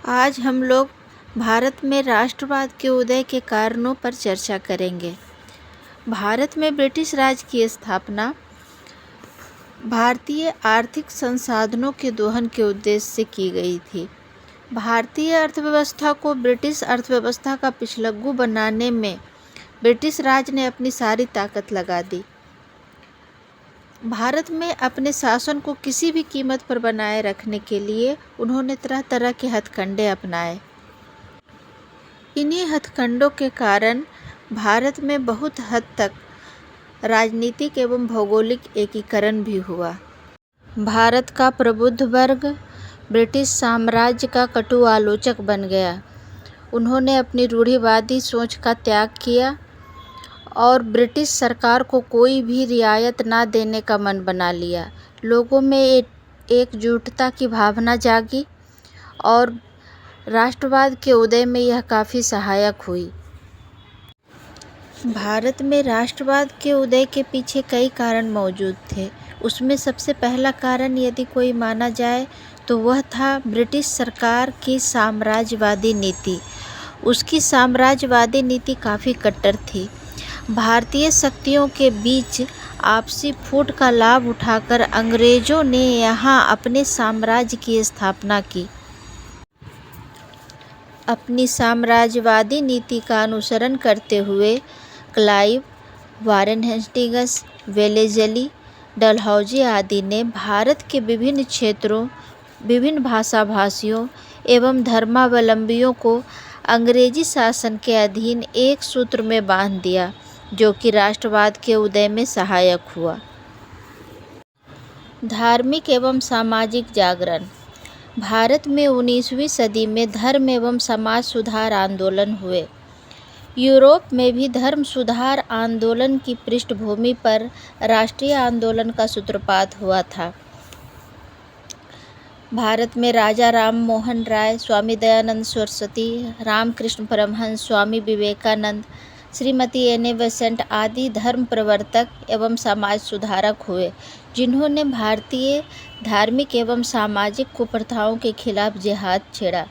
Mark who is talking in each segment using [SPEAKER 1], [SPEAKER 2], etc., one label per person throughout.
[SPEAKER 1] आज हम लोग भारत में राष्ट्रवाद के उदय के कारणों पर चर्चा करेंगे। भारत में ब्रिटिश राज की स्थापना भारतीय आर्थिक संसाधनों के दोहन के उद्देश्य से की गई थी। भारतीय अर्थव्यवस्था को ब्रिटिश अर्थव्यवस्था का पिछलग्गू बनाने में ब्रिटिश राज ने अपनी सारी ताकत लगा दी। भारत में अपने शासन को किसी भी कीमत पर बनाए रखने के लिए उन्होंने तरह तरह के हथकंडे अपनाए। इन्हीं हथकंडों के कारण भारत में बहुत हद तक राजनीतिक एवं भौगोलिक एकीकरण भी हुआ। भारत का प्रबुद्ध वर्ग ब्रिटिश साम्राज्य का कटु आलोचक बन गया। उन्होंने अपनी रूढ़िवादी सोच का त्याग किया और ब्रिटिश सरकार को कोई भी रियायत ना देने का मन बना लिया। लोगों में एकजुटता की भावना जागी और राष्ट्रवाद के उदय में यह काफ़ी सहायक हुई। भारत में राष्ट्रवाद के उदय के पीछे कई कारण मौजूद थे। उसमें सबसे पहला कारण यदि कोई माना जाए तो वह था ब्रिटिश सरकार की साम्राज्यवादी नीति। उसकी साम्राज्यवादी नीति काफ़ी कट्टर थी। भारतीय शक्तियों के बीच आपसी फूट का लाभ उठाकर अंग्रेजों ने यहाँ अपने साम्राज्य की स्थापना की। अपनी साम्राज्यवादी नीति का अनुसरण करते हुए क्लाइव, वारेन हेस्टिंग्स, वेलेज़ली, डलहौजी आदि ने भारत के विभिन्न क्षेत्रों, विभिन्न भाषाभाषियों एवं धर्मावलंबियों को अंग्रेजी शासन के अधीन एक सूत्र में बांध दिया, जो कि राष्ट्रवाद के उदय में सहायक हुआ। धार्मिक एवं सामाजिक जागरण। भारत में 19वीं सदी में धर्म एवं समाज सुधार आंदोलन हुए। यूरोप में भी धर्म सुधार आंदोलन की पृष्ठभूमि पर राष्ट्रीय आंदोलन का सूत्रपात हुआ था। भारत में Raja Ram Mohan Roy, Swami Dayanand Saraswati, Ramakrishna Paramhansa, Swami Vivekananda, Shrimati Annie Besant आदि धर्म प्रवर्तक एवं समाज सुधारक हुए, जिन्होंने भारतीय धार्मिक एवं सामाजिक कुप्रथाओं के खिलाफ जिहाद छेड़ा।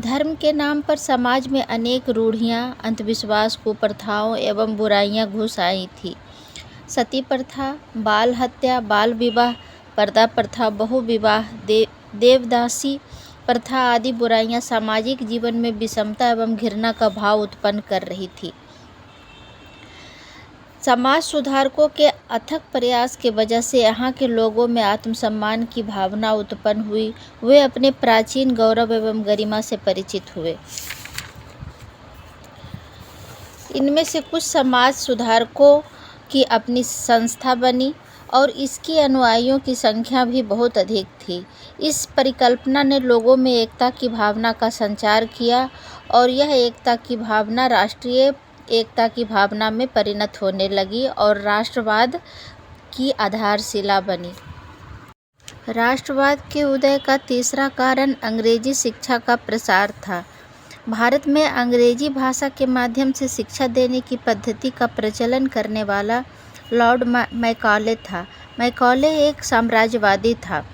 [SPEAKER 1] धर्म के नाम पर समाज में अनेक रूढ़ियाँ, अंधविश्वास, कुप्रथाओं एवं बुराइयाँ घुस आई थी। सती प्रथा, बाल हत्या, बाल विवाह, पर्दा प्रथा, बहुविवाह, देवदासी प्रथा आदि बुराइयाँ सामाजिक जीवन में विषमता एवं घृणा का भाव उत्पन्न कर रही थी। समाज सुधारकों के अथक प्रयास के वजह से यहाँ के लोगों में आत्मसम्मान की भावना उत्पन्न हुई। वे अपने प्राचीन गौरव एवं गरिमा से परिचित हुए। इनमें से कुछ समाज सुधारकों की अपनी संस्था बनी और इसकी अनुयायियों की संख्या भी बहुत अधिक थी। इस परिकल्पना ने लोगों में एकता की भावना का संचार किया और यह एकता की भावना राष्ट्रीय एकता की भावना में परिणत होने लगी और राष्ट्रवाद की आधारशिला बनी। राष्ट्रवाद के उदय का तीसरा कारण अंग्रेजी शिक्षा का प्रसार था। भारत में अंग्रेजी भाषा के माध्यम से शिक्षा देने की पद्धति का प्रचलन करने वाला लॉर्ड मैकॉले था। मैकॉले एक साम्राज्यवादी था।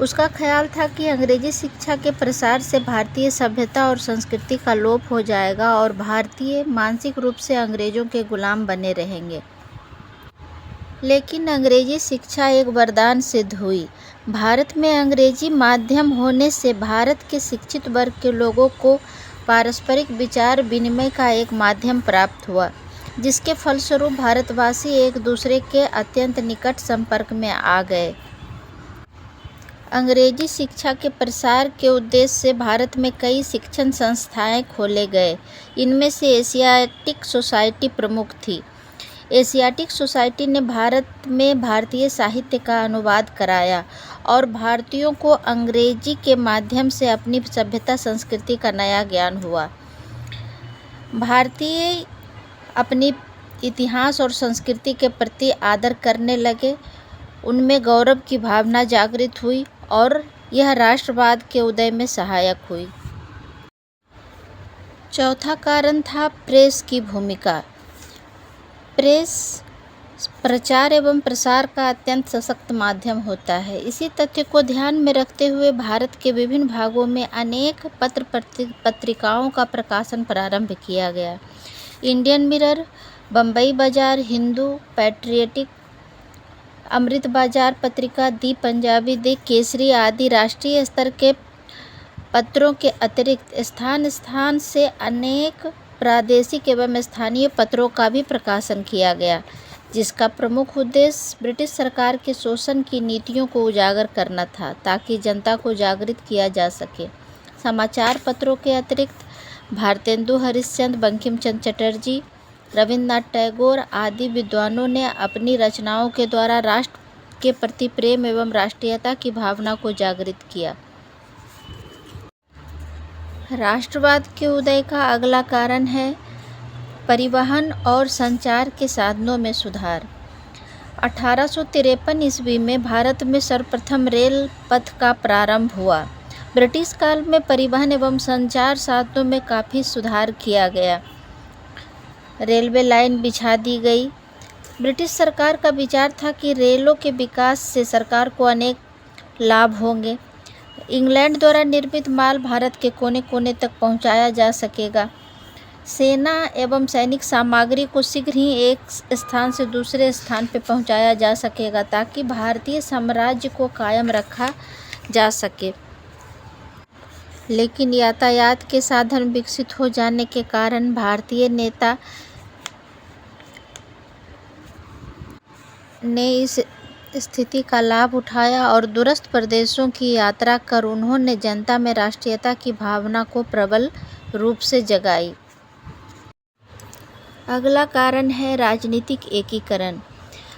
[SPEAKER 1] उसका ख्याल था कि अंग्रेजी शिक्षा के प्रसार से भारतीय सभ्यता और संस्कृति का लोप हो जाएगा और भारतीय मानसिक रूप से अंग्रेजों के गुलाम बने रहेंगे। लेकिन अंग्रेजी शिक्षा एक वरदान सिद्ध हुई। भारत में अंग्रेजी माध्यम होने से भारत के शिक्षित वर्ग के लोगों को पारस्परिक विचार विनिमय का एक माध्यम प्राप्त हुआ, जिसके फलस्वरूप भारतवासी एक दूसरे के अत्यंत निकट संपर्क में आ गए। अंग्रेजी शिक्षा के प्रसार के उद्देश्य से भारत में कई शिक्षण संस्थाएं खोले गए। इनमें से एशियाटिक सोसाइटी प्रमुख थी। एशियाटिक सोसाइटी ने भारत में भारतीय साहित्य का अनुवाद कराया और भारतीयों को अंग्रेजी के माध्यम से अपनी सभ्यता संस्कृति का नया ज्ञान हुआ। भारतीय अपनी इतिहास और संस्कृति के प्रति आदर करने लगे। उनमें गौरव की भावना जागृत हुई और यह राष्ट्रवाद के उदय में सहायक हुई। चौथा कारण था प्रेस की भूमिका। प्रेस प्रचार एवं प्रसार का अत्यंत सशक्त माध्यम होता है। इसी तथ्य को ध्यान में रखते हुए भारत के विभिन्न भागों में अनेक पत्र पत्रिकाओं का प्रकाशन प्रारंभ किया गया। इंडियन मिरर, बम्बई बाजार, हिंदू, पैट्रियटिक, अमृत बाजार पत्रिका, दी पंजाबी, दी केसरी आदि राष्ट्रीय स्तर के पत्रों के अतिरिक्त स्थान स्थान से अनेक प्रादेशिक एवं स्थानीय पत्रों का भी प्रकाशन किया गया, जिसका प्रमुख उद्देश्य ब्रिटिश सरकार के शोषण की नीतियों को उजागर करना था, ताकि जनता को जागृत किया जा सके। समाचार पत्रों के अतिरिक्त भारतेंदु हरिश्चंद्र, बंकिम चंद्र चटर्जी, रविन्द्रनाथ टैगोर आदि विद्वानों ने अपनी रचनाओं के द्वारा राष्ट्र के प्रति प्रेम एवं राष्ट्रीयता की भावना को जागृत किया। राष्ट्रवाद के उदय का अगला कारण है परिवहन और संचार के साधनों में सुधार। 1853 ईस्वी में भारत में सर्वप्रथम रेल पथ का प्रारंभ हुआ। ब्रिटिश काल में परिवहन एवं संचार साधनों में काफ़ी सुधार किया गया। रेलवे लाइन बिछा दी गई। ब्रिटिश सरकार का विचार था कि रेलों के विकास से सरकार को अनेक लाभ होंगे। इंग्लैंड द्वारा निर्मित माल भारत के कोने कोने तक पहुंचाया जा सकेगा। सेना एवं सैनिक सामग्री को शीघ्र ही एक स्थान से दूसरे स्थान पर पहुंचाया जा सकेगा, ताकि भारतीय साम्राज्य को कायम रखा जा सके। लेकिन यातायात के साधन विकसित हो जाने के कारण भारतीय नेता ने इस स्थिति का लाभ उठाया और दूरस्थ प्रदेशों की यात्रा कर उन्होंने जनता में राष्ट्रीयता की भावना को प्रबल रूप से जगाई। अगला कारण है राजनीतिक एकीकरण।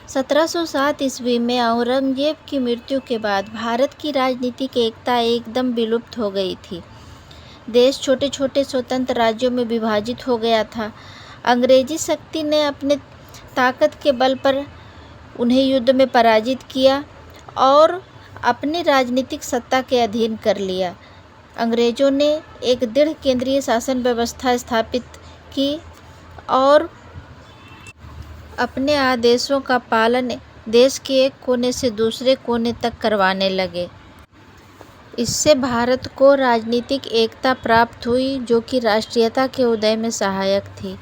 [SPEAKER 1] 1707 ईस्वी में औरंगजेब की मृत्यु के बाद भारत की राजनीतिक एकता एकदम विलुप्त हो गई थी। देश छोटे छोटे स्वतंत्र राज्यों में विभाजित हो गया था। अंग्रेजी शक्ति ने अपने ताकत के बल पर उन्हें युद्ध में पराजित किया और अपनी राजनीतिक सत्ता के अधीन कर लिया। अंग्रेजों ने एक दृढ़ केंद्रीय शासन व्यवस्था स्थापित की और अपने आदेशों का पालन देश के एक कोने से दूसरे कोने तक करवाने लगे। इससे भारत को राजनीतिक एकता प्राप्त हुई, जो कि राष्ट्रीयता के उदय में सहायक थी।